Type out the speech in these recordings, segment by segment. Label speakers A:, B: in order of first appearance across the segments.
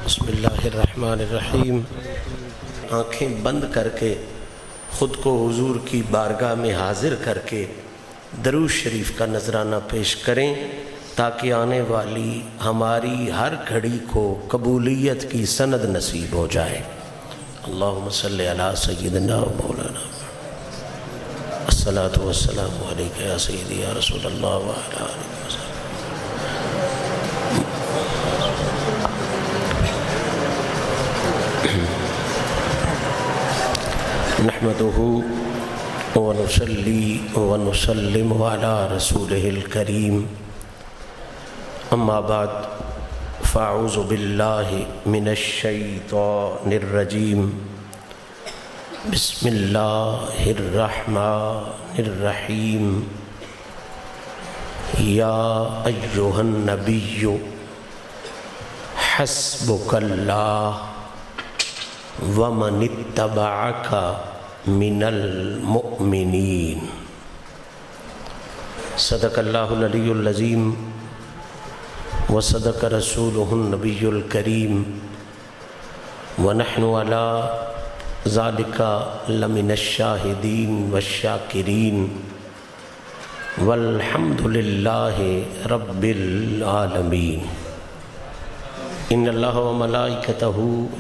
A: بسم اللہ الرحمن الرحیم۔ آنکھیں بند کر کے خود کو حضور کی بارگاہ میں حاضر کر کے درود شریف کا نذرانہ پیش کریں تاکہ آنے والی ہماری ہر گھڑی کو قبولیت کی سند نصیب ہو جائے۔ اللہم صلی علی سیدنا و مولانا الصلاۃ والسلام علیک یا سیدی یا رسول اللہ وعلی آلہ وسلم۔ نحمدہ ونصلی ونسلم علی رسولہ الکریم، اما بعد فاعوذ باللہ من الشیطان الرجیم، بسم اللہ الرحمن الرحیم۔ یا ایہا النبی حسبک اللہ ومن اتبعک من المؤمنین۔ صدق اللہ العلی العظیم وصدق رسولہ النبی الکریم، ونحن علی ذالک لمن الشاہدین والشاکرین، والحمد للہ رب العالمین۔ ان اللہ وملائکتہ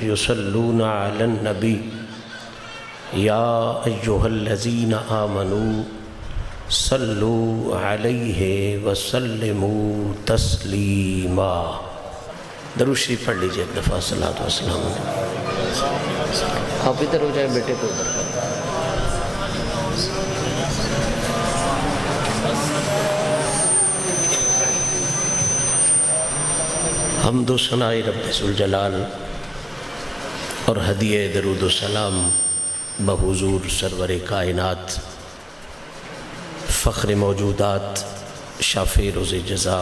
A: یصلون علی النبی یا ایہا الذین آمنوا صلوا علیہ وسلموا تسلیما۔ درود شریف پڑھ لیجئے ایک دفعہ، صلاۃ والسلام علیہ۔ آپ ادھر ہو جائیں بیٹے کو ادھر۔ حمد و ثناء رب ذوالجلال اور ہدیہ درود و سلام بحضور سرور کائنات، فخر موجودات، شافع روز جزا،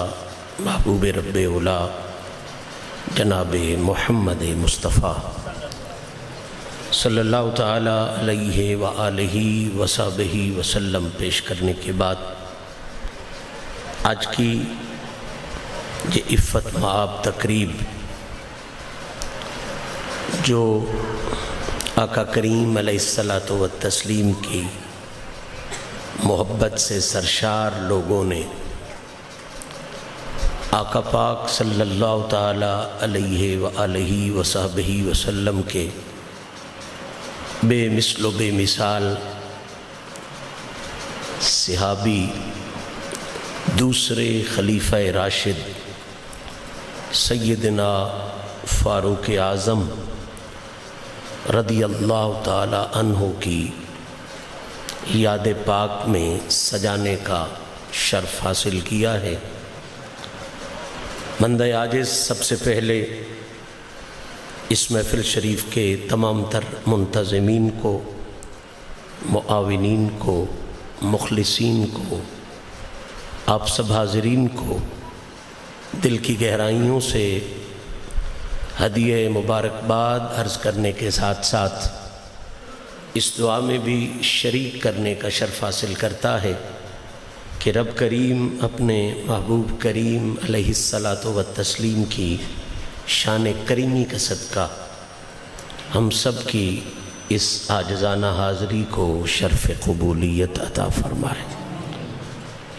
A: محبوب رب اولا جناب محمد مصطفیٰ صلی اللہ تعالی علیہ وآلہ وصحبہ وسلم پیش کرنے کے بعد، آج کی یہ عفت مآب تقریب جو آقا کریم علیہ الصلاۃ والتسلیم کی محبت سے سرشار لوگوں نے آقا پاک صلی اللہ تعالی علیہ وآلہ وصحبہ وسلم کے بے مثل و بے مثال صحابی، دوسرے خلیفہ راشد سیدنا فاروق اعظم رضی اللہ تعالی عنہ کی یاد پاک میں سجانے کا شرف حاصل کیا ہے۔ بندہ عاجز سب سے پہلے اس محفل شریف کے تمام تر منتظمین کو، معاونین کو، مخلصین کو، آپ سب حاضرین کو دل کی گہرائیوں سے ہدیہ مبارکباد عرض کرنے کے ساتھ ساتھ اس دعا میں بھی شریک کرنے کا شرف حاصل کرتا ہے کہ رب کریم اپنے محبوب کریم علیہ الصلاۃ والتسلیم کی شان کریمی کا صدقہ ہم سب کی اس عاجزانہ حاضری کو شرف قبولیت عطا فرمائے۔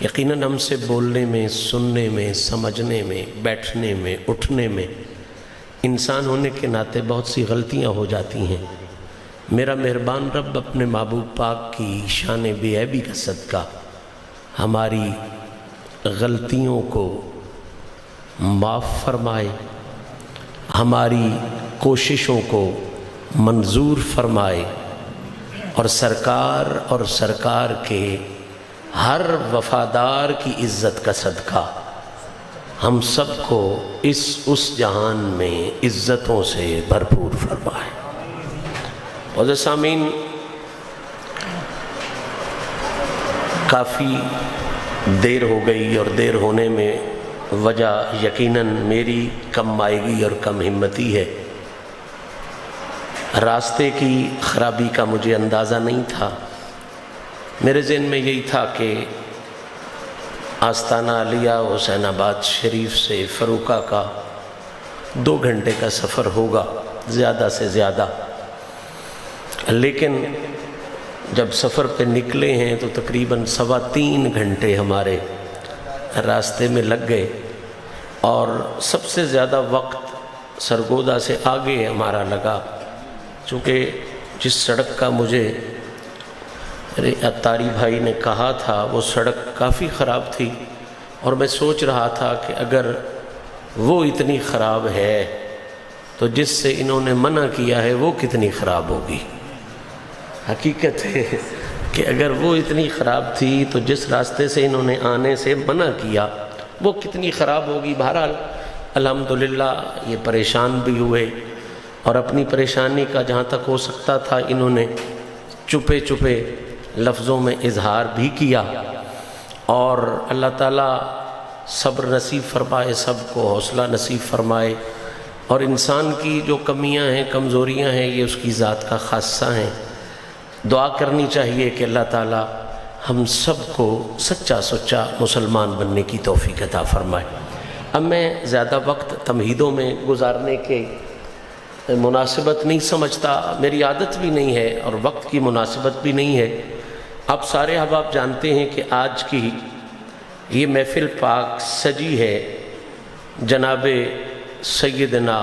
A: یقیناً ہم سے بولنے میں، سننے میں، سمجھنے میں، بیٹھنے میں، اٹھنے میں انسان ہونے کے ناطے بہت سی غلطیاں ہو جاتی ہیں۔ میرا مہربان رب اپنے محبوب پاک کی شان بے عیبی کا صدقہ ہماری غلطیوں کو معاف فرمائے، ہماری کوششوں کو منظور فرمائے، اور سرکار کے ہر وفادار کی عزت کا صدقہ ہم سب کو اس جہان میں عزتوں سے بھرپور فرمائے۔ معزز سامعین، کافی دیر ہو گئی، اور دیر ہونے میں وجہ یقیناً میری کم مائیگی اور کم ہمتی ہے۔ راستے کی خرابی کا مجھے اندازہ نہیں تھا۔ میرے ذہن میں یہی تھا کہ آستانہ علیہ حسین آباد شریف سے فروکا کا 2 گھنٹے کا سفر ہوگا زیادہ سے زیادہ، لیکن جب سفر پہ نکلے ہیں تو تقریباً 3.25 گھنٹے ہمارے راستے میں لگ گئے، اور سب سے زیادہ وقت سرگودا سے آگے ہمارا لگا، چونکہ جس سڑک کا مجھے اتاری بھائی نے کہا تھا وہ سڑک کافی خراب تھی، اور میں سوچ رہا تھا کہ اگر وہ اتنی خراب ہے تو جس سے انہوں نے منع کیا ہے وہ کتنی خراب ہوگی۔ حقیقت ہے کہ اگر وہ اتنی خراب تھی تو جس راستے سے انہوں نے آنے سے منع کیا وہ کتنی خراب ہوگی۔ بہرحال الحمدللہ یہ پریشان بھی ہوئے، اور اپنی پریشانی کا جہاں تک ہو سکتا تھا انہوں نے چپے چپے لفظوں میں اظہار بھی کیا، اور اللہ تعالیٰ صبر نصیب فرمائے، سب کو حوصلہ نصیب فرمائے، اور انسان کی جو کمیاں ہیں کمزوریاں ہیں یہ اس کی ذات کا خاصہ ہیں۔ دعا کرنی چاہیے کہ اللہ تعالیٰ ہم سب کو سچا سچا مسلمان بننے کی توفیق عطا فرمائے۔ اب میں زیادہ وقت تمہیدوں میں گزارنے کے مناسبت نہیں سمجھتا، میری عادت بھی نہیں ہے اور وقت کی مناسبت بھی نہیں ہے۔ آپ سارے احباب جانتے ہیں کہ آج کی یہ محفل پاک سجی ہے جناب سیدنا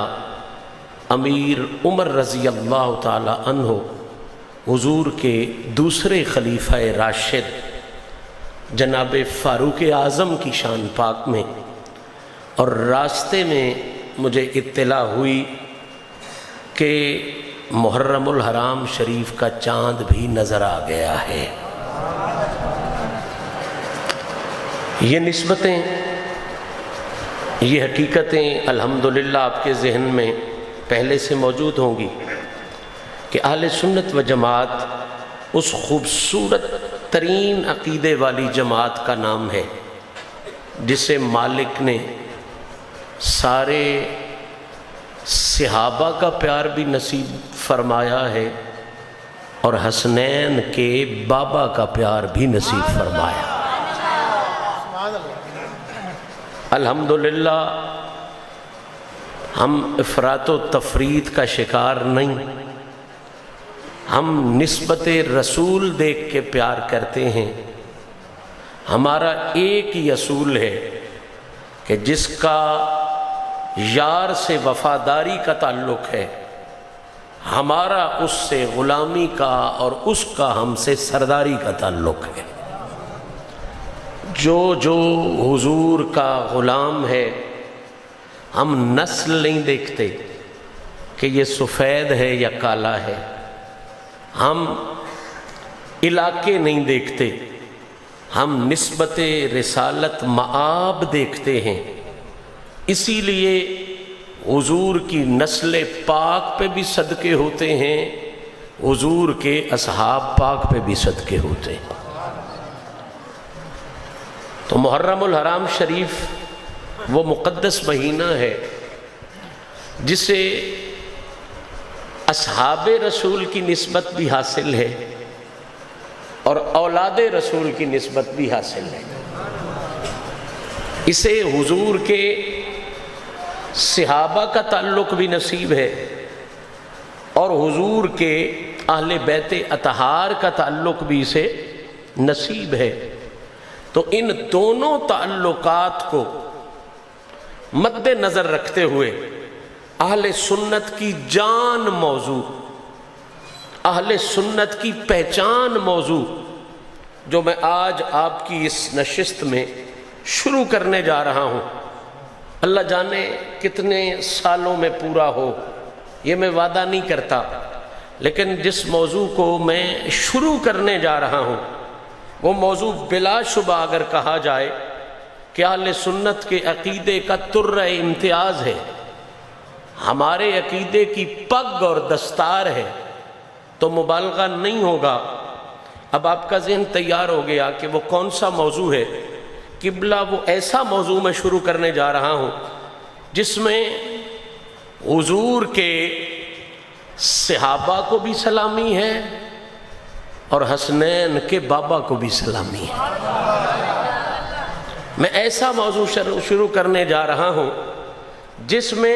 A: امیر عمر رضی اللہ تعالی عنہ حضور کے دوسرے خلیفہ راشد جناب فاروق اعظم کی شان پاک میں، اور راستے میں مجھے اطلاع ہوئی کہ محرم الحرام شریف کا چاند بھی نظر آ گیا ہے۔ یہ نسبتیں، یہ حقیقتیں الحمدللہ آپ کے ذہن میں پہلے سے موجود ہوں گی کہ اہل سنت و جماعت اس خوبصورت ترین عقیدے والی جماعت کا نام ہے جسے مالک نے سارے صحابہ کا پیار بھی نصیب فرمایا ہے اور حسنین کے بابا کا پیار بھی نصیب فرمایا۔ الحمدللہ ہم افراط و تفریط کا شکار نہیں، ہم نسبت رسول دیکھ کے پیار کرتے ہیں۔ ہمارا ایک ہی اصول ہے کہ جس کا یار سے وفاداری کا تعلق ہے ہمارا اس سے غلامی کا اور اس کا ہم سے سرداری کا تعلق ہے۔ جو جو حضور کا غلام ہے ہم نسل نہیں دیکھتے کہ یہ سفید ہے یا کالا ہے، ہم علاقے نہیں دیکھتے، ہم نسبت رسالت مآب دیکھتے ہیں۔ اسی لیے حضور کی نسل پاک پہ بھی صدقے ہوتے ہیں، حضور کے اصحاب پاک پہ بھی صدقے ہوتے ہیں۔ تو محرم الحرام شریف وہ مقدس مہینہ ہے جسے اصحاب رسول کی نسبت بھی حاصل ہے اور اولاد رسول کی نسبت بھی حاصل ہے۔ اسے حضور کے صحابہ کا تعلق بھی نصیب ہے اور حضور کے اہل بیت اطہار کا تعلق بھی اسے نصیب ہے۔ تو ان دونوں تعلقات کو مد نظر رکھتے ہوئے اہل سنت کی جان موضوع، اہل سنت کی پہچان موضوع جو میں آج آپ کی اس نشست میں شروع کرنے جا رہا ہوں، اللہ جانے کتنے سالوں میں پورا ہو، یہ میں وعدہ نہیں کرتا، لیکن جس موضوع کو میں شروع کرنے جا رہا ہوں وہ موضوع بلا شبہ اگر کہا جائے کہ اہل سنت کے عقیدے کا تر امتیاز ہے، ہمارے عقیدے کی پگ اور دستار ہے، تو مبالغہ نہیں ہوگا۔ اب آپ کا ذہن تیار ہو گیا کہ وہ کون سا موضوع ہے۔ قبلہ وہ ایسا موضوع میں شروع کرنے جا رہا ہوں جس میں حضور کے صحابہ کو بھی سلامی ہے اور حسنین کے بابا کو بھی سلامی ہے۔ میں ایسا موضوع شروع کرنے جا رہا ہوں جس میں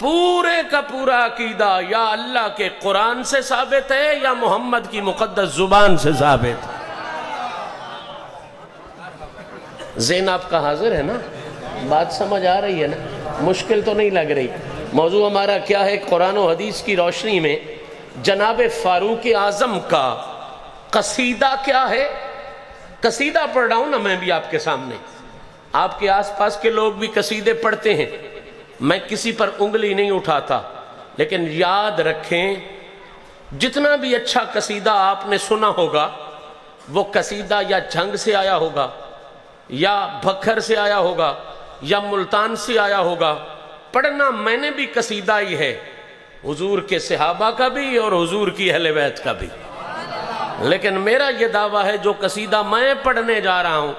A: پورے کا پورا عقیدہ یا اللہ کے قرآن سے ثابت ہے یا محمد کی مقدس زبان سے ثابت ہے؟ ذہن آپ کا حاضر ہے نا؟ بات سمجھ آ رہی ہے نا؟ مشکل تو نہیں لگ رہی؟ موضوع ہمارا کیا ہے؟ قرآن و حدیث کی روشنی میں جناب فاروق اعظم کا قصیدہ کیا ہے؟ قصیدہ پڑھ رہا ہوں نا میں بھی آپ کے سامنے، آپ کے آس پاس کے لوگ بھی قصیدے پڑھتے ہیں، میں کسی پر انگلی نہیں اٹھاتا، لیکن یاد رکھیں جتنا بھی اچھا قصیدہ آپ نے سنا ہوگا وہ قصیدہ یا جھنگ سے آیا ہوگا یا بکھر سے آیا ہوگا یا ملتان سے آیا ہوگا، پڑھنا میں نے بھی قصیدہ ہی ہے، حضور کے صحابہ کا بھی اور حضور کی اہل بیت کا بھی، لیکن میرا یہ دعویٰ ہے جو قصیدہ میں پڑھنے جا رہا ہوں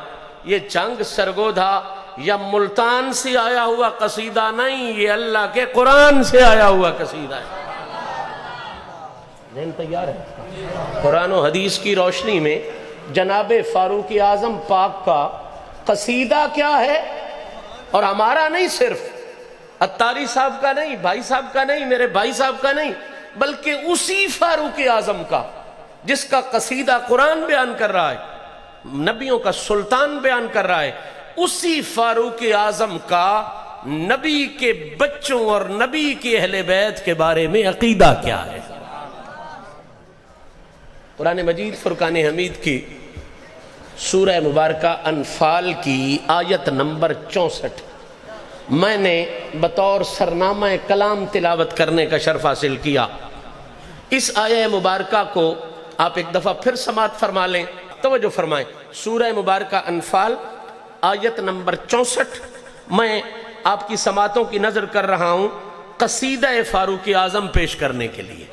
A: یہ جنگ سرگودھا یا ملتان سے آیا ہوا قصیدہ نہیں، یہ اللہ کے قرآن سے آیا ہوا قصیدہ ہے۔ ذہن تیار ہے؟ قرآن و حدیث کی روشنی میں جناب فاروق اعظم پاک کا قصیدہ کیا ہے؟ اور ہمارا نہیں، صرف اتاری صاحب کا نہیں، بھائی صاحب کا نہیں، میرے بھائی صاحب کا نہیں، بلکہ اسی فاروق اعظم کا جس کا قصیدہ قرآن بیان کر رہا ہے، نبیوں کا سلطان بیان کر رہا ہے، اسی فاروق اعظم کا نبی کے بچوں اور نبی کے اہل بیت کے بارے میں عقیدہ کیا ہے؟ قرآن مجید فرقان حمید کی سورہ مبارکہ انفال کی آیت نمبر 64 میں نے بطور سرنامہ کلام تلاوت کرنے کا شرف حاصل کیا۔ اس آیہ مبارکہ کو آپ ایک دفعہ پھر سماعت فرما لیں، توجہ فرمائیں۔ سورہ مبارکہ انفال آیت نمبر 64 میں آپ کی سماعتوں کی نظر کر رہا ہوں قصیدہ فاروق اعظم پیش کرنے کے لیے۔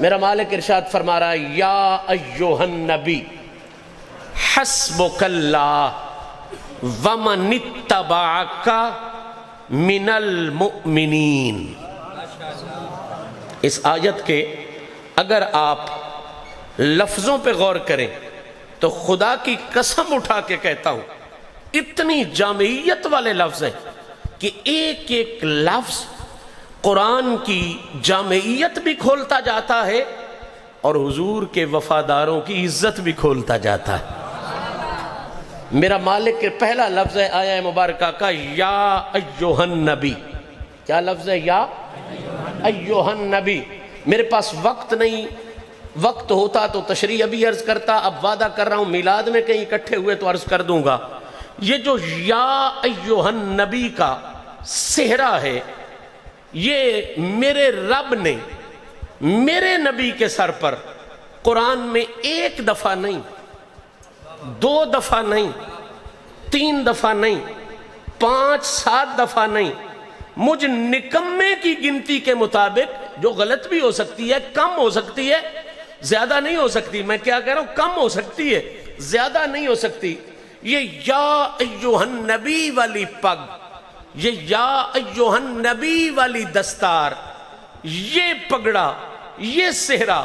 A: میرا مالک ارشاد فرما رہا ہے، یا ایھا النبی حسبک اللہ ومن اتبعک من المؤمنین۔ اس آیت کے اگر آپ لفظوں پہ غور کریں تو خدا کی قسم اٹھا کے کہتا ہوں اتنی جامعیت والے لفظ ہیں کہ ایک ایک لفظ قرآن کی جامعیت بھی کھولتا جاتا ہے اور حضور کے وفاداروں کی عزت بھی کھولتا جاتا ہے۔ میرا مالک کے پہلا لفظ ہے آیہ مبارکہ کا، یا ایھا النبی۔ کیا لفظ ہے؟ یا ایھا النبی۔ میرے پاس وقت نہیں، وقت ہوتا تو تشریح ابھی عرض کرتا، اب وعدہ کر رہا ہوں میلاد میں کہیں اکٹھے ہوئے تو عرض کر دوں گا۔ یہ جو یا ایھا النبی کا صحرا ہے، یہ میرے رب نے میرے نبی کے سر پر قرآن میں ایک دفعہ نہیں، 2 دفعہ نہیں، 3 دفعہ نہیں، 5 7 دفعہ نہیں، مجھ نکمے کی گنتی کے مطابق، جو غلط بھی ہو سکتی ہے، کم ہو سکتی ہے، زیادہ نہیں ہو سکتی، میں کیا کہہ رہا ہوں، کم ہو سکتی ہے، زیادہ نہیں ہو سکتی، یہ یا ایھا النبی والی پگ، یہ یا ایھا النبی والی دستار، یہ پگڑا، یہ صحرا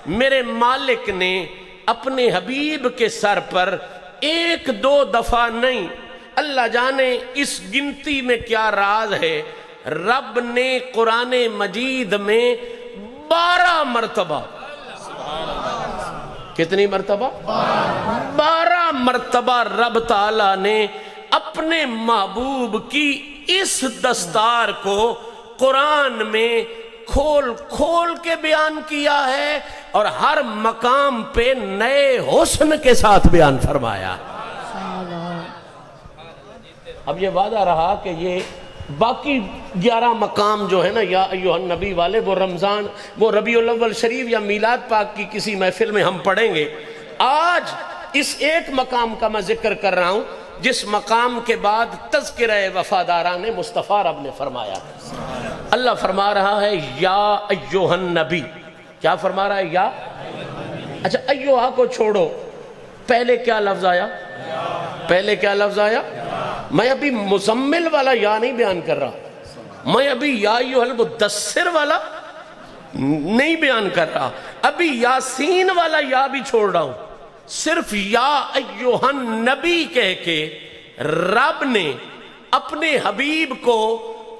A: میرے مالک نے اپنے حبیب کے سر پر 1 2 دفعہ نہیں، اللہ جانے اس گنتی میں کیا راز ہے، رب نے قرآن مجید میں 12 مرتبہ، کتنی مرتبہ؟ 12 مرتبہ رب تعالیٰ نے اپنے محبوب کی اس دستار کو قرآن میں کھول کھول کے بیان کیا ہے اور ہر مقام پہ نئے حسن کے ساتھ بیان فرمایا۔ اب یہ وعدہ رہا کہ یہ باقی 11 مقام جو ہے نا یا ایھا النبی والے، وہ رمضان، وہ ربیع الاول شریف یا میلاد پاک کی کسی محفل میں ہم پڑھیں گے۔ آج اس ایک مقام کا میں ذکر کر رہا ہوں جس مقام کے بعد تذکرہ وفاداران مصطفیٰ رب نے فرمایا۔ اللہ فرما رہا ہے یا ایھا النبی، کیا فرما رہا ہے؟ یا، اچھا ایھا کو چھوڑو، پہلے کیا لفظ آیا؟ پہلے کیا لفظ آیا؟ میں ابھی مزمل والا یا نہیں بیان کر رہا، میں ابھی یا ایھا المدثر والا نہیں بیان کر رہا، ابھی یاسین والا یا بھی چھوڑ رہا ہوں، صرف یا ایھا النبی کہہ کے رب نے اپنے حبیب کو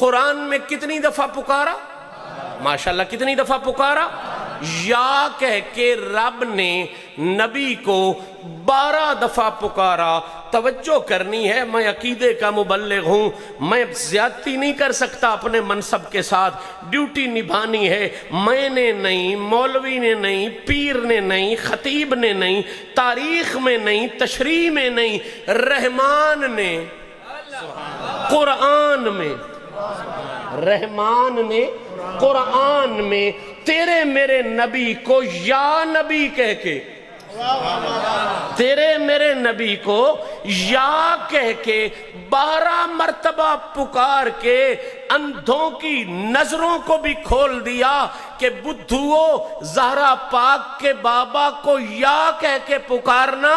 A: قرآن میں کتنی دفعہ پکارا؟ ماشاءاللہ کتنی دفعہ پکارا؟ یا کہہ کے رب نے نبی کو 12 دفعہ پکارا۔ توجہ کرنی ہے، میں عقیدے کا مبلغ ہوں، میں زیادتی نہیں کر سکتا اپنے منصب کے ساتھ، ڈیوٹی نبھانی ہے۔ میں نے نہیں، مولوی نے نہیں، پیر نے نہیں، خطیب نے نہیں، تاریخ میں نہیں، تشریح میں نہیں، رحمان نے قرآن میں، رحمان نے قرآن میں تیرے میرے نبی کو یا نبی کہہ کے، تیرے میرے نبی کو یا کہہ کے 12 مرتبہ پکار کے اندھوں کی نظروں کو بھی کھول دیا کہ بدھوؤ زہرا پاک کے بابا کو یا کہہ کے پکارنا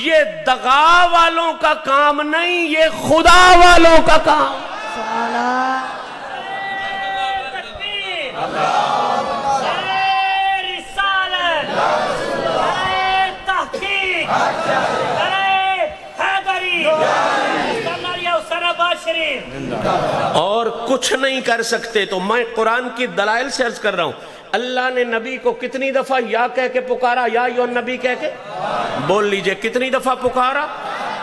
A: یہ دغا والوں کا کام نہیں، یہ خدا والوں کا کام۔ اور کچھ نہیں کر سکتے تو میں قرآن کی دلائل سے عرض کر رہا ہوں، اللہ نے نبی کو کتنی دفعہ یا کہہ کے پکارا؟ یا ایھا النبی کہہ کے بول لیجئے کتنی دفعہ پکارا؟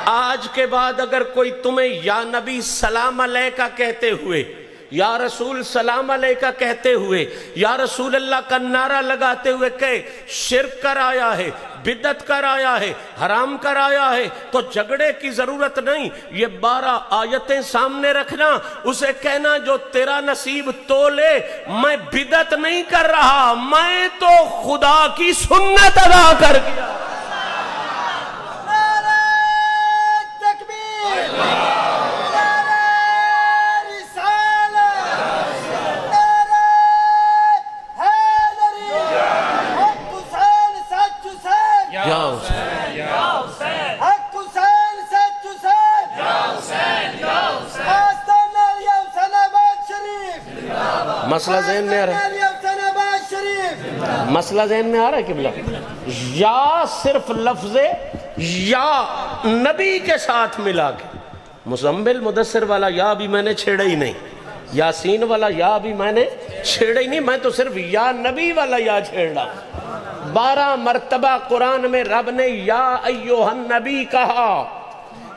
A: آج کے بعد اگر کوئی تمہیں یا نبی سلام علیکہ کہتے ہوئے، یا رسول سلام علیکہ کہتے ہوئے، یا رسول اللہ کا نعرہ لگاتے ہوئے کہے شرک کر آیا ہے، بدعت کر آیا ہے، حرام کر آیا ہے، تو جھگڑے کی ضرورت نہیں۔ یہ 12 آیتیں سامنے رکھنا، اسے کہنا جو تیرا نصیب تو لے، میں بدعت نہیں کر رہا، میں تو خدا کی سنت ادا کر گیا۔ مسئلہ ذہن میں آ رہا ہے؟ مسئلہ ذہن میں آ رہا ہے قبلہ؟ یا صرف لفظ یا نبی کے ساتھ ملا کے، مزمل مدثر والا یا بھی میں نے چھیڑا ہی نہیں، یاسین والا یا بھی میں نے چھیڑا ہی نہیں، میں تو صرف یا نبی والا یا چھیڑا۔ 12 مرتبہ قرآن میں رب نے یا ایھا النبی کہا،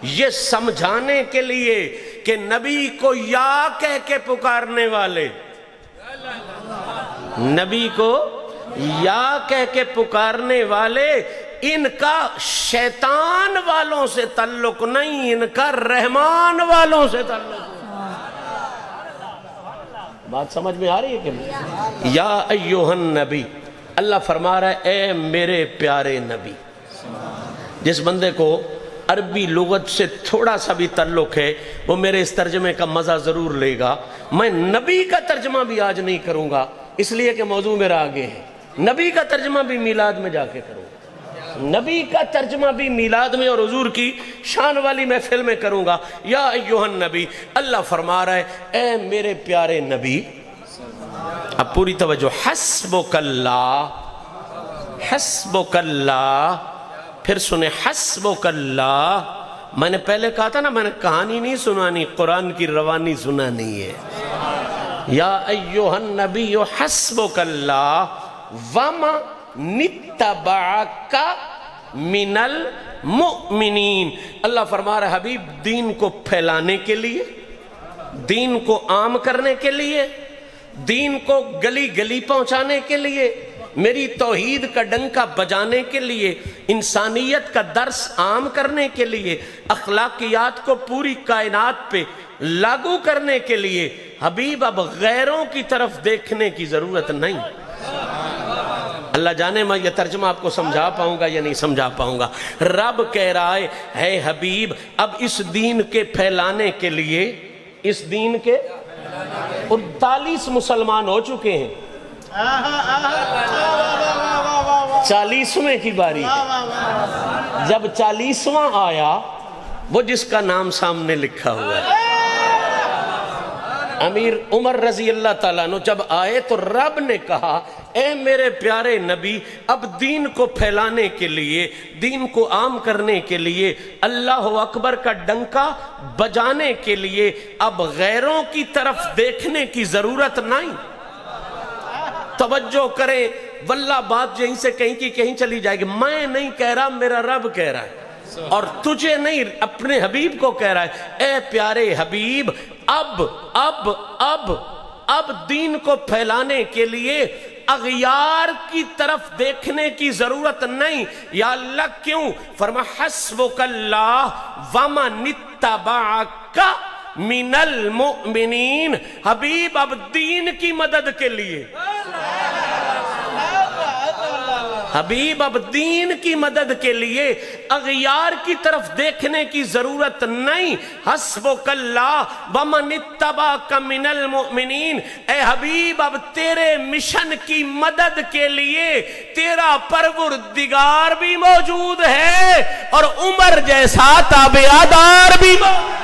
A: یہ سمجھانے کے لیے کہ نبی کو یا کہہ کے پکارنے والے، نبی کو یا کہہ کے پکارنے والے، ان کا شیطان والوں سے تعلق نہیں، ان کا رحمان والوں سے تعلق۔ بات سمجھ میں آ رہی ہے کہ نہیں؟ یا ایھا النبی، اللہ فرما رہا ہے اے میرے پیارے نبی۔ جس بندے کو عربی لغت سے تھوڑا سا بھی تعلق ہے وہ میرے اس ترجمے کا مزہ ضرور لے گا۔ میں نبی کا ترجمہ بھی آج نہیں کروں گا اس لیے کہ موضوع میرا آگے ہے، نبی کا ترجمہ بھی میلاد میں جا کے کروں گا، نبی کا ترجمہ بھی میلاد میں اور حضور کی شان والی محفل میں کروں گا۔ یا ایھا النبی، اللہ فرما رہا ہے اے میرے پیارے نبی۔ اب پوری توجہ، حسبک اللہ، حسبک اللہ، پھر سنیں حسبک اللہ۔ میں نے پہلے کہا تھا نا، میں نے کہانی نہیں سنانی، قرآن کی روانی سنانی ہے۔ یا ایھا النبی حسبک اللہ ومن اتبعک من المؤمنین۔ اللہ فرما رہا ہے حبیب، دین کو پھیلانے کے لیے، دین کو عام کرنے کے لیے، دین کو گلی گلی پہنچانے کے لیے، میری توحید کا ڈنکا بجانے کے لیے، انسانیت کا درس عام کرنے کے لیے، اخلاقیات کو پوری کائنات پہ لاگو کرنے کے لیے، حبیب اب غیروں کی طرف دیکھنے کی ضرورت نہیں۔ اللہ جانے میں یہ ترجمہ آپ کو سمجھا پاؤں گا یا نہیں سمجھا پاؤں گا۔ رب کہہ رہا ہے حبیب اب اس دین کے پھیلانے کے لیے، اس دین کے 39 مسلمان ہو چکے ہیں، 40ویں کی باری ہے۔ جب 40واں آیا، وہ جس کا نام سامنے لکھا ہوا ہے، امیر عمر رضی اللہ تعالیٰ عنہ جب آئے تو رب نے کہا اے میرے پیارے نبی، اب دین کو پھیلانے کے لیے، دین کو عام کرنے کے لیے، اللہ اکبر کا ڈنکا بجانے کے لیے اب غیروں کی طرف دیکھنے کی ضرورت نہیں۔ توجہ کریں، واللہ بات یہیں سے کہیں کی کہیں چلی جائے گی۔ میں نہیں کہہ رہا، میرا رب کہہ رہا ہے، اور تجھے نہیں، اپنے حبیب کو کہہ رہا ہے اے پیارے حبیب، اب دین کو پھیلانے کے لیے اغیار کی طرف دیکھنے کی ضرورت نہیں۔ یا اللہ کیوں؟ فرمایا حسبک اللہ ومن اتبعک من المؤمنین۔ حبیب اب دین کی مدد کے لیے، حبیب اب دین کی مدد کے لیے اغیار کی طرف دیکھنے کی ضرورت نہیں۔ حسبک اللہ ومن اتبعک من المؤمنین۔ اے حبیب اب تیرے مشن کی مدد کے لیے تیرا پروردگار بھی موجود ہے اور عمر جیسا تابعدار بھی موجود ہے۔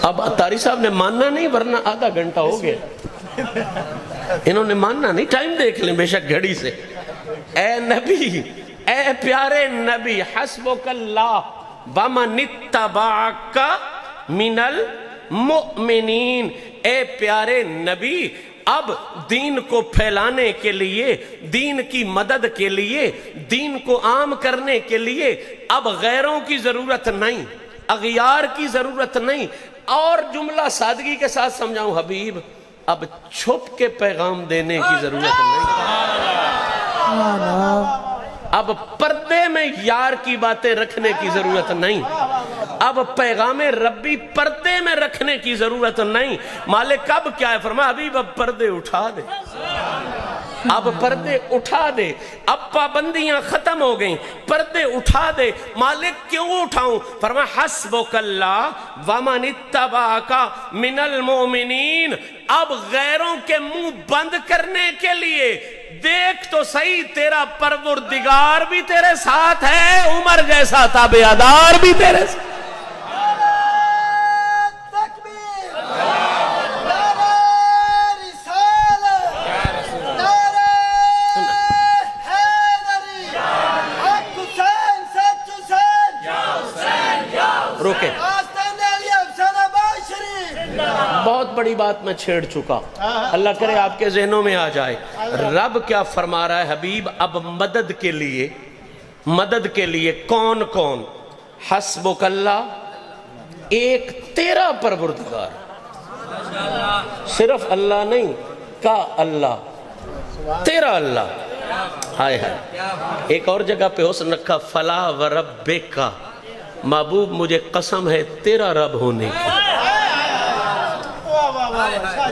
A: اب اتاری صاحب نے ماننا نہیں، ورنہ آدھا گھنٹہ ہو گیا، انہوں نے ماننا نہیں۔ ٹائم دیکھ لیں بے شک گھڑی سے۔ اے نبی، اے پیارے نبی، حسبک اللہ ومن اتبعک من المؤمنین۔ اے پیارے نبی، اب دین کو پھیلانے کے لیے، دین کی مدد کے لیے، دین کو عام کرنے کے لیے اب غیروں کی ضرورت نہیں، اغیار کی ضرورت نہیں۔ اور جملہ سادگی کے ساتھ سمجھاؤں حبیب، اب چھپ کے پیغام دینے کی ضرورت نہیں، اب پردے میں یار کی باتیں رکھنے کی ضرورت نہیں، اب پیغام ربی پردے میں رکھنے کی ضرورت نہیں۔ مالک اب کیا ہے؟ فرمایا حبیب اب پردے اٹھا دے، اب پردے اٹھا دے، اب پابندیاں ختم ہو گئیں، پردے اٹھا دے۔ مالک کیوں اٹھاؤں؟ فرمایا حسبک اللہ ومن اتبعک من المؤمنین۔ اب غیروں کے منہ بند کرنے کے لیے دیکھ تو صحیح، تیرا پروردگار بھی تیرے ساتھ ہے، عمر جیسا تابعدار بھی تیرے ساتھ۔ روکے، بہت بڑی بات میں چھیڑ چکا، اللہ کرے آپ کے ذہنوں میں آ جائے۔ رب کیا فرما رہا ہے؟ حبیب اب مدد کے لیے کون کون؟ حسبک اللہ، ایک تیرا پروردگار، صرف اللہ نہیں، کا اللہ، تیرا اللہ۔ ہائے ہائے، ایک اور جگہ پہ حسن رکھا، فلا وربک، محبوب مجھے قسم ہے تیرا رب ہونے کی،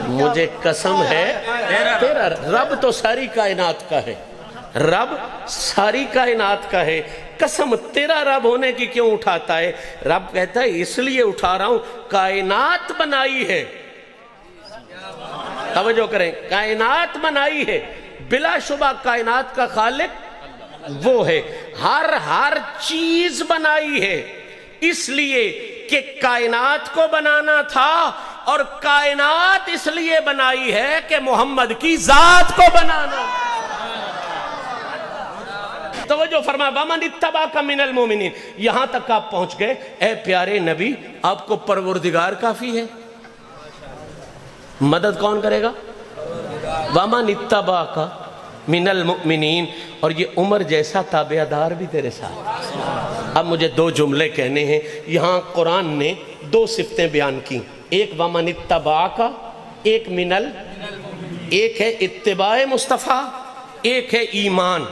A: مجھے قسم ہے تیرا رب تو ساری کائنات کا ہے، رب ساری کائنات کا ہے، قسم تیرا رب ہونے کی کیوں اٹھاتا ہے؟ رب کہتا ہے اس لیے اٹھا رہا ہوں، کائنات بنائی ہے، توجہ کریں، کائنات بنائی ہے، بلا شبہ کائنات کا خالق وہ ہے، ہر چیز بنائی ہے، اس لیے کہ کائنات کو بنانا تھا، اور کائنات اس لیے بنائی ہے کہ محمد کی ذات کو بنانا۔ توجہ فرمایا ومن اتبعک من المؤمنین، یہاں تک آپ پہنچ گئے۔ اے پیارے نبی، آپ کو پروردگار کافی ہے، مدد کون کرے گا؟ ومن اتبعک من المؤمنین، اور یہ عمر جیسا تابعدار بھی تیرے ساتھ۔ اب مجھے دو جملے کہنے ہیں، یہاں قرآن نے دو صفتیں بیان کی، ایک ومن اتبعک، ایک ایک ہے اتباع مصطفیٰ، ایک ہے ایمان،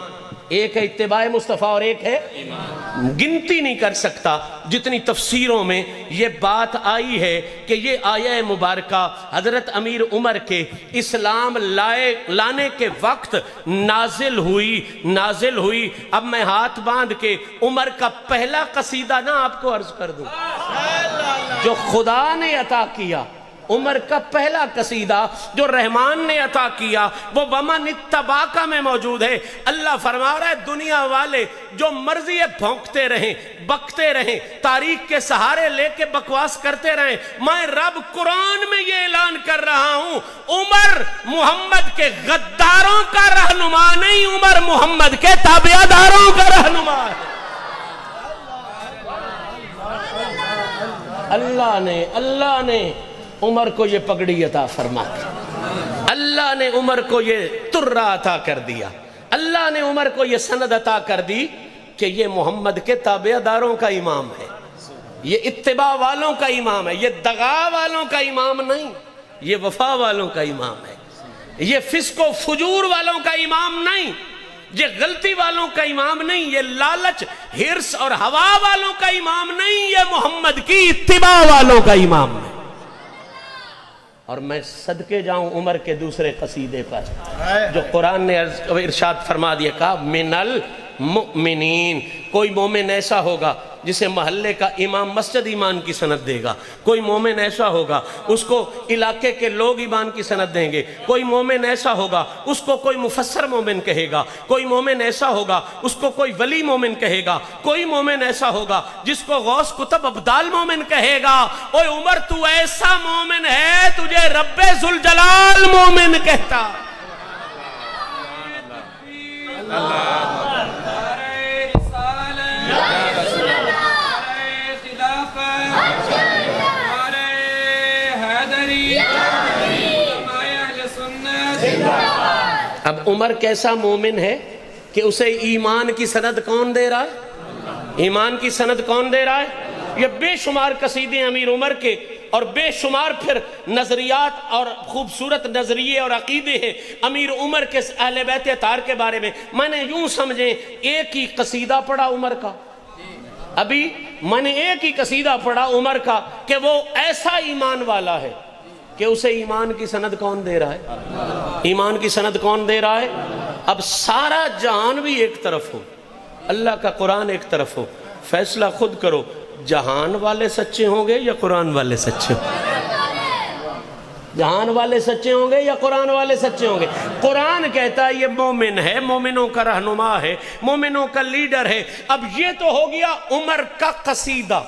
A: ایک ہے اتباع مصطفیٰ اور ایک ہے ایمان۔ گنتی نہیں کر سکتا جتنی تفسیروں میں یہ بات آئی ہے کہ یہ آیہ مبارکہ حضرت امیر عمر کے اسلام لانے کے وقت نازل ہوئی۔ اب میں ہاتھ باندھ کے عمر کا پہلا قصیدہ نہ آپ کو عرض کر دوں جو خدا نے عطا کیا، عمر کا پہلا قصیدہ جو رحمان نے عطا کیا وہ ومن اتباکا میں موجود ہے۔ اللہ فرما رہا ہے دنیا والے جو مرضی بھونکتے رہیں، بکتے رہیں، تاریخ کے سہارے لے کے بکواس کرتے رہیں، میں رب قرآن میں یہ اعلان کر رہا ہوں عمر محمد کے غداروں کا رہنما نہیں، عمر محمد کے تابعداروں کا رہنما ہے۔ اللہ نے عمر کو یہ پگڑی عطا فرما دی، اللہ نے عمر کو یہ ترہ عطا کر دیا، اللہ نے عمر کو یہ سند عطا کر دی کہ یہ محمد کے تابعداروں کا امام ہے، یہ اتباع والوں کا امام ہے، یہ دغا والوں کا امام نہیں، یہ وفا والوں کا امام ہے، یہ فسق و فجور والوں کا امام نہیں، یہ غلطی والوں کا امام نہیں، یہ لالچ ہرس اور ہوا والوں کا امام نہیں، یہ محمد کی اتباع والوں کا امام ہے۔ اور میں صدقے جاؤں عمر کے دوسرے قصیدے پر جو قرآن نے ارشاد فرما دیا، کہا من المؤمنین، کوئی مومن ایسا ہوگا جسے محلے کا امام مسجد ایمان کی سند دے گا، کوئی مومن ایسا ہوگا اس کو علاقے کے لوگ ایمان کی سند دیں گے، کوئی مومن ایسا ہوگا اس کو کوئی مفسر مومن کہے گا، کوئی مومن ایسا ہوگا اس کو کوئی ولی مومن کہے گا، کوئی مومن ایسا ہوگا جس کو غوث کتب ابدال مومن کہے گا۔ اوے عمر تو ایسا مومن ہے تجھے رب ذوالجلال مومن کہتا۔ اب عمر کیسا مومن ہے کہ اسے ایمان کی سند کون دے رہا ہے؟ ایمان کی سند کون دے رہا ہے؟ یہ بے شمار قصیدے امیر عمر کے اور بے شمار پھر نظریات اور خوبصورت نظریے اور عقیدے ہیں امیر عمر کے اہل بیت اطہار کے بارے میں۔ میں نے یوں سمجھیں ایک ہی قصیدہ پڑھا عمر کا، ابھی میں نے ایک ہی قصیدہ پڑھا عمر کا کہ وہ ایسا ایمان والا ہے کہ اسے ایمان کی سند کون دے رہا ہے؟ ایمان کی سند کون دے رہا ہے؟ اب سارا جہان بھی ایک طرف ہو، اللہ کا قرآن ایک طرف ہو، فیصلہ خود کرو جہان والے سچے ہوں گے یا قرآن والے سچے ہوں گے؟ جہان والے سچے ہوں گے یا قرآن والے سچے ہوں گے؟ قرآن کہتا ہے یہ مومن ہے، مومنوں کا رہنما ہے، مومنوں کا لیڈر ہے۔ اب یہ تو ہو گیا عمر کا قصیدہ،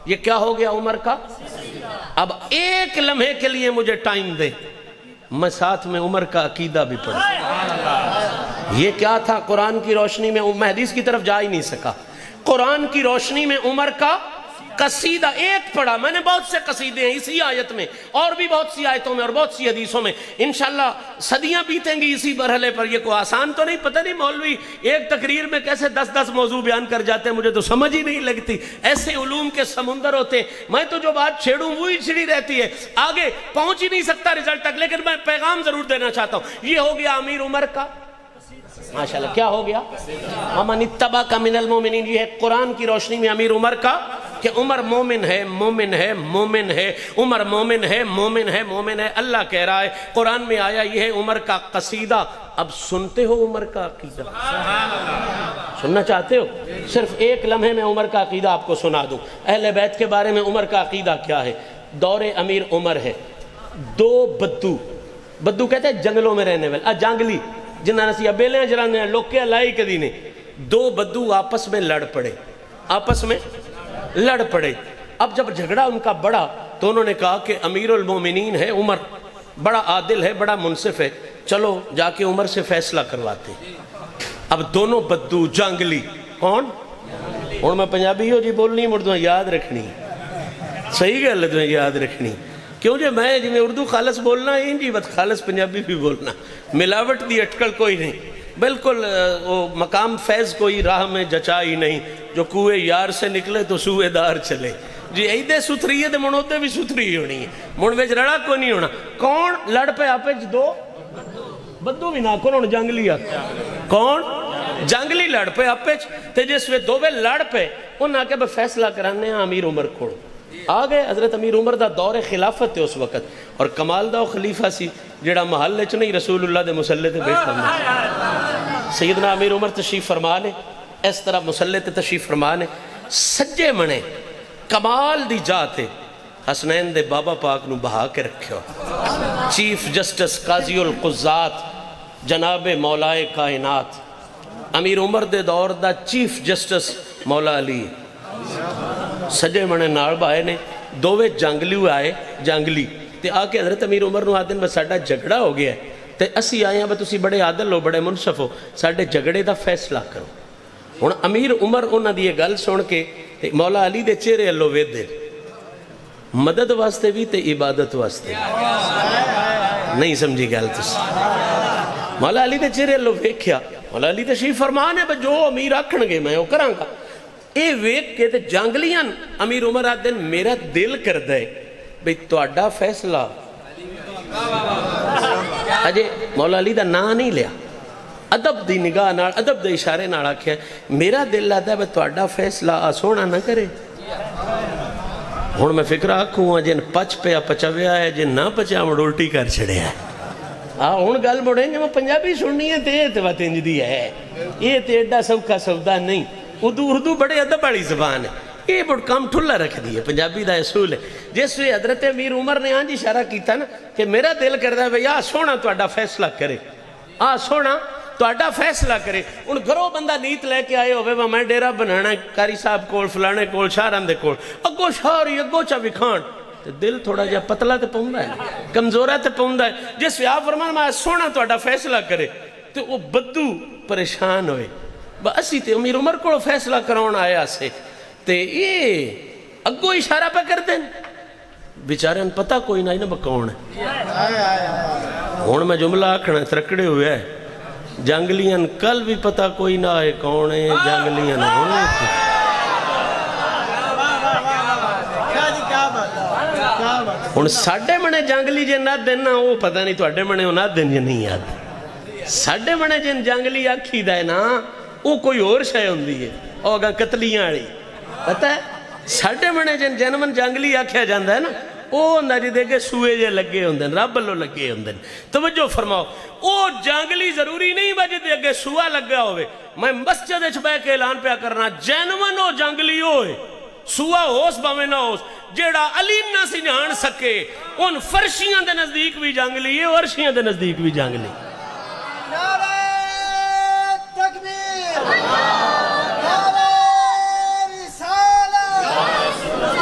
A: یہ کیا ہو گیا عمر کا؟ اب ایک لمحے کے لیے مجھے ٹائم دے، میں ساتھ میں عمر کا عقیدہ بھی پڑھوں۔ یہ کیا تھا قرآن کی روشنی میں؟ میں حدیث کی طرف جا ہی نہیں سکا، قرآن کی روشنی میں عمر کا قصیدہ ایک پڑھا۔ میں نے بہت سے قصیدے ہیں اسی آیت میں اور بھی بہت سی آیتوں میں اور بہت سی حدیثوں میں، انشاءاللہ صدیاں بیتیں گی اسی مرحلے پر۔ یہ کوئی آسان تو نہیں، پتہ نہیں مولوی ایک تقریر میں کیسے 10 موضوع بیان کر جاتے ہیں، مجھے تو سمجھ ہی نہیں لگتی، ایسے علوم کے سمندر ہوتے ہیں، میں تو جو بات چھیڑوں وہی چھڑی رہتی ہے، آگے پہنچ ہی نہیں سکتا رزلٹ تک، لیکن میں پیغام ضرور دینا چاہتا ہوں۔ یہ ہو گیا امیر عمر کا ماشاءاللہ، کیا ہو گیا؟ ومن اتبعک من المؤمنین، یہ ہے قرآن کی روشنی میں امیر عمر کا کہ عمر مومن ہے، مومن ہے، مومن ہے، عمر مومن ہے، مومن ہے، مومن ہے۔ اللہ کہہ رہا ہے قرآن میں آیا یہ ہے عمر کا قصیدہ۔ اب سنتے ہو عمر کا عقیدہ؟ سننا چاہتے ہو؟ صرف ایک لمحے میں عمر کا عقیدہ آپ کو سنا دوں۔ اہل بیت کے بارے میں عمر کا عقیدہ کیا ہے؟ دور امیر عمر ہے، دو بدو کہتے ہیں جنگلوں میں رہنے والے، جانگلی جنہاں نسی ابیلیاں جرانے ہیں لوگ کے لائی کدی نے، دو بدو آپس میں لڑ پڑے۔ اب جب جھگڑا ان کا بڑا تو انہوں نے کہا کہ امیر المومنین ہے عمر، بڑا عادل ہے، بڑا منصف ہے، چلو جا کے عمر سے فیصلہ کرواتے۔ اب دونوں بدو جانگلی کون؟ اور میں پنجابی ہو جی بولنی مردوں یاد رکھنی، صحیح گل ہے یاد رکھنی، کیوں جی میں جی میں اردو خالص بولنا ہے جی بس خالص پنجابی بھی بولنا، ملاوٹ دی اٹکل کوئی نہیں، بالکل وہ مقام فیض کوئی راہ میں جچا ہی نہیں، جو کوئے یار سے نکلے تو سوئے دار چلے جی، ایدے ستھری ہے تو منوتے بھی ستھری ہونی ہے، من وچ رڑا کوئی نہیں ہونا۔ کون لڑ پہ آپے دو بدو بھی نہ کون جنگلی آ کون جنگلی لڑ پہ آپے تے جس وے دو لڑ پہ انہاں آ کے فیصلہ کرانے ہیں امیر عمر کھوڑ آ گئے۔ حضرت امیر عمر دا دور خلافت ہے اس وقت، اور کمال دا وہ خلیفہ سی جڑا محل چ نہیں رسول اللہ دے مسلے تے بیٹھا ہوں۔ سیدنا امیر عمر تشریف فرما نے اس طرح مسلے تے تشریف فرما نے، سجے منے کمال دی جات ہے، حسنین دے بابا پاک نو بہا کے رکھو چیف جسٹس قاضی القضات جناب مولائے کائنات امیر عمر دے دور دا چیف جسٹس مولا علی سجے منے نال بھائے نے دووے جنگلی آئے جنگلی تے آ کے حضرت امیر عمر نو آدن بس ساڈا جھگڑا ہو گیا ہے تے اسی آئے ہیں بس تسی بڑے عادل ہو بڑے منصف ہو ساڈے جھگڑے دا فیصلہ کرو ہن امیر عمر انہاں دی یہ گل سن کے مولا علی دے چہرے اللہ ویدے مدد واسطے بھی تے عبادت واسطے نہیں سمجھی گل تسی مولا علی دے چہرے اللہ ویکھیا مولا علی تشریف فرمان ہے جو امیر آکھن گے میں وہ کراں گا اے ویکھ کے تے جنگلیاں امیر عمر آدن میرا دل کردا ہے بھئی تہاڈا فیصلہ اجے مولا علی دا نام نہیں لیا ادب دی نگاہ نال ادب دے اشارے نال آکھیا میرا دل آتا ہے بھئی تہاڈا فیصلہ سونا نہ کرے ہن میں فکر آکھوں جن پچ پیا پچویا ہے جن نہ پچیا مڑ الٹی کر چھڑیا ہے ہن گل مڑیں گے میں پنجابی سننی ہے تے وات انج دی ہے یہ تے ایڈا سوکھا سودا نہیں اردو بڑے ادب والی زبان ہے یہ بڑا کام ٹھلا رکھ دی ہے پنجابی دا اصول ہے جس وی حضرت امیر عمر نے آنج اشارہ کیتا نا کہ میرا دل کردا ہے بھئی سونا تہاڈا فیصلہ کرے سونا تہاڈا فیصلہ کرے ہن گھروں بندہ نیت لے کے آئے ہوئے میں ڈیرا بنانا ہے قاری صاحب کول فلانے کول شاہراں دے کول اگو شہری اگو چا وکھان دل تھوڑا جا پتلا تے پوندا ہے کمزورا تے پوندا ہے جس وی آپ فرمان میں سونا تہاڈا فیصلہ کرے تے وہ بدو پریشان ہوئے اسی تے امیر عمر کو فیصلہ کراؤن آیا سے تے یہ اگو اشارہ پہ کر دیں بیچارے پتہ کوئی نہ بکون ہے ہون میں جملہ آکھنا ترکڑے ہوئے ہے جنگلیاں کل بھی پتہ کوئی نہ آئے کون ہے جنگلیاں ہونے ہون ساڑھے منے جنگلی جن نہ دینا وہ پتہ نہیں تو اڈے منے نہ دیں جن نہیں یاد ساڑھے منے جن جنگلی آکھی دائے نا وہ کوئی اور شے ہوندی ہے اور اگر قتلیاں آڑی پتہ ہے ساڑھے منے جن جنمن جنگلی آکھیا جاندہ ہے نا وہ نہ دے کے سوئے جے لگے ہوندن رب اللہ لگے ہوندن توجہ فرماؤ وہ جنگلی ضروری نہیں بجے دے کے سوہ لگا ہوئے میں مسجد چھپے کے اعلان پہ کرنا جنمن ہو جنگلی ہوئے سوہ ہوس باویں نہ ہوس جیڑا علیم نہ سی جان سکے ان فرشیاں دے نزدیک بھی جنگلی ہے ورشیاں دے نزدیک بھی جنگلی
B: نعرہ تکبیر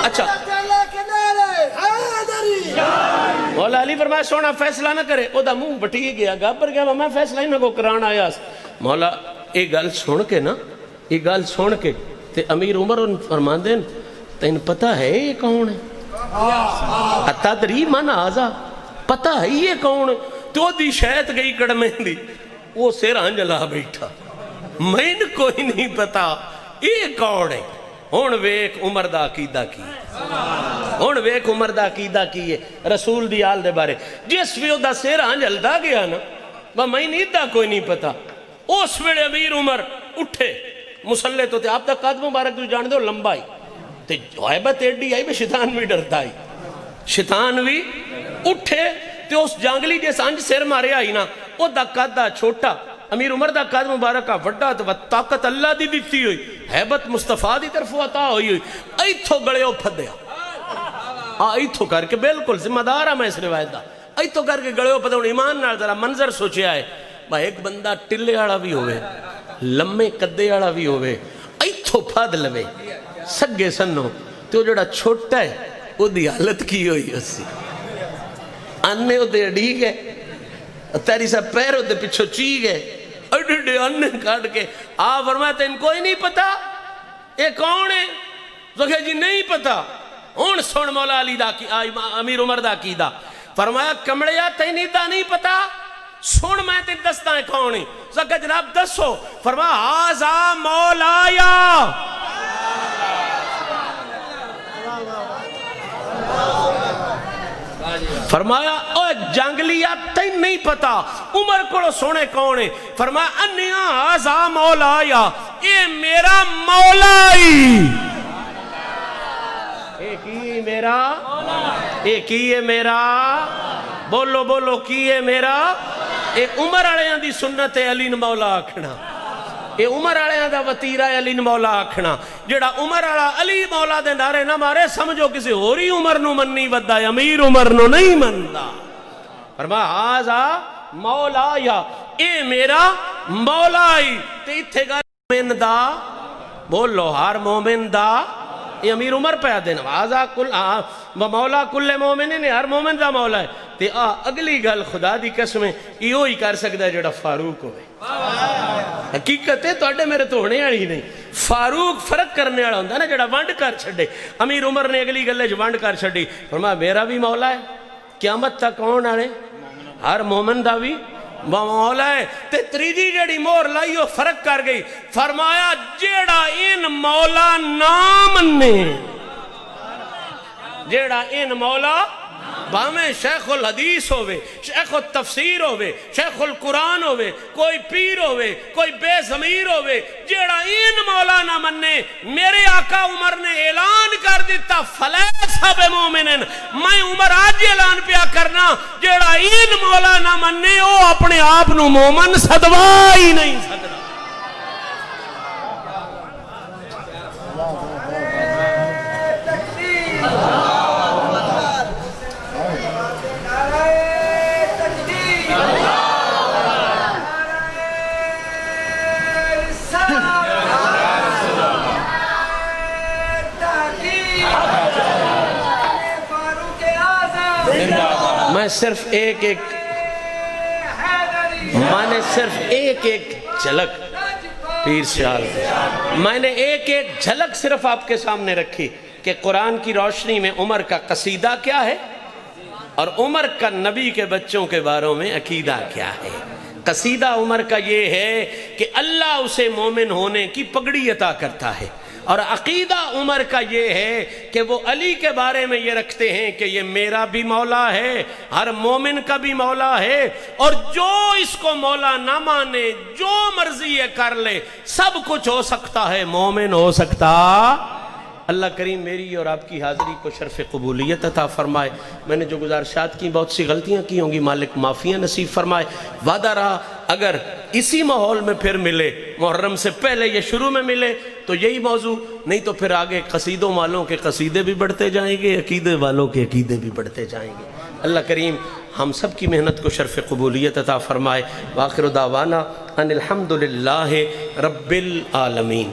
A: اچھا مولا علی فرمایا سونا فیصلہ نہ کرے او دا منہ بٹی گیا گابر گیا میں فیصلہ ہی نہ کو کران آیا مولا ایک گل سن کے نا ایک گل سن کے تے امیر عمر ان فرمان دین تین پتہ ہے یہ کون ہے اتدری من آزا پتہ ہے یہ کون ہے تو دی شاید گئی کڑمیں دی وہ سیر آنجلہ بیٹھا میں نے کوئی نہیں پتا یہ کون ہے ہون ویک عمر دا عقیدہ کی ہون ویک عمر دا عقیدہ کی ہے رسول دی آل دے بارے جس ویو دا سیر آنجل دا گیا نا وہ میں نہیں دا کوئی نہیں پتا اس ویڑے امیر عمر اٹھے مسلح تو تے آپ دا قدم مبارک تو جان دو لمبائی تے حیبت ایڈی آئی بے شیطان بھی ڈرتا آئی شیطان بھی اٹھے تے اس جانگلی جیسا انج سیر مارے آئی نا وہ دا قدہ چھوٹا امیر عمر دا قدم مبارکہ وڈا تو طاقت اللہ دی دیتی ہوئی حیبت مصطفیٰ دی طرف عطا ہوئی ایتھو گڑے ہو پھدیا ایتھو کر کے بالکل ذمہ دارا میں اس روایت دا ایتھو کر کے گڑے ہو پھدیا ایمان نال ذرا منظر سوچے آئے ایک بندہ ٹلے آڑا بھی ہوئے لمے قدے آڑا بھی ہوئے ایتھو پھد لوے سگے سنو تو جڑا چھوٹا ہے وہ دی حالت کی ہوئی اسی اننے ہو دے اڈی گئے تیری سا پیر ہو دے پچھو چی گئے اڈھے اننے کاٹ کے فرمایا تین کوئی نہیں پتا یہ کون ہے زکھے جی نہیں پتا ہون سن مولا علی دا امیر عمر دا کی دا فرمایا کمڑیا تینی دا نہیں پتا سن میں تین دستا ہے کون ہے زکھے جناب دسو فرمایا آزا مولایا فرمایا او جنگلیات تین نہیں پتا عمر کو سونے کونے فرمایا انیا آزا مولایا اے میرا مولائی اے کی میرا اے کی میرا بولو بولو کی میرا اے عمر علیہ دی سنت علی مولا آکھنا یہ عمر والے دا وتیرا ہے علی مولا آکھنا. جڑا عمر والا علی مولا دے نعرے نہ مارے سمجھو کسی ہوری عمر نو مننی ودا ہے، امیر عمر نو نہیں مندا. فرمایا ہاذا مولا یا اے میرا مولا ہی. تے ایتھے گل مومن دا بولو، ہر مومن دا یہ امیر عمر پہ دے نوازا کل مولا کل مومن نے، ہر مومن دا مولا ہے. تے اگلی گل خدا دی قسم ایو ہی کر سکدا ہے جڑا فاروق ہوئے. حقیقت ہے تواڈے میرے تو ہونے والی نہیں. فاروق فرق کرنے والا ہوندا نا جڑا ونڈ کر چھڈے. امیر عمر نے اگلی گل وچ ونڈ کر چھڈی. فرمایا میرا بھی مولا ہے، قیامت تک کون والے ہر مومن دا بھی مولا ہے. تے تریجی جڑی مور لائی وہ فرق کر گئی. فرمایا جیڑا ان مولا نام نے، جیڑا ان مولا باویں شیخ الحدیث ہوئے، شیخ التفسیر ہوئے، شیخ القرآن ہوئے، کوئی پیر ہوئے، کوئی بے ضمیر ہوئے، جیڑا این مولا نہ مننے، میرے آقا عمر نے اعلان کر دیتا فلیسا بمومنن. میں عمر آج اعلان پیا کرنا جیڑا این مولا نہ مننے او اپنے آپ نو مومن صدوا ہی نہیں سکتا. میں صرف ایک جھلک پیر سیال میں نے ایک جھلک صرف آپ کے سامنے رکھی کہ قرآن کی روشنی میں عمر کا قصیدہ کیا ہے اور عمر کا نبی کے بچوں کے باروں میں عقیدہ کیا ہے. قصیدہ عمر کا یہ ہے کہ اللہ اسے مومن ہونے کی پگڑی عطا کرتا ہے، اور عقیدہ عمر کا یہ ہے کہ وہ علی کے بارے میں یہ رکھتے ہیں کہ یہ میرا بھی مولا ہے، ہر مومن کا بھی مولا ہے، اور جو اس کو مولا نہ مانے جو مرضی یہ کر لے سب کچھ ہو سکتا ہے، مومن ہو سکتا. اللہ کریم میری اور آپ کی حاضری کو شرف قبولیت عطا فرمائے. میں نے جو گزارشات کی بہت سی غلطیاں کی ہوں گی، مالک معافیاں نصیب فرمائے. وعدہ رہا اگر اسی ماحول میں پھر ملے، محرم سے پہلے یہ شروع میں ملے تو یہی موضوع، نہیں تو پھر آگے قصیدوں والوں کے قصیدے بھی بڑھتے جائیں گے، عقیدے والوں کے عقیدے بھی بڑھتے جائیں گے. اللہ کریم ہم سب کی محنت کو شرف قبولیت عطا فرمائے. وآخر دعوانا ان الحمدللہ رب العالمین.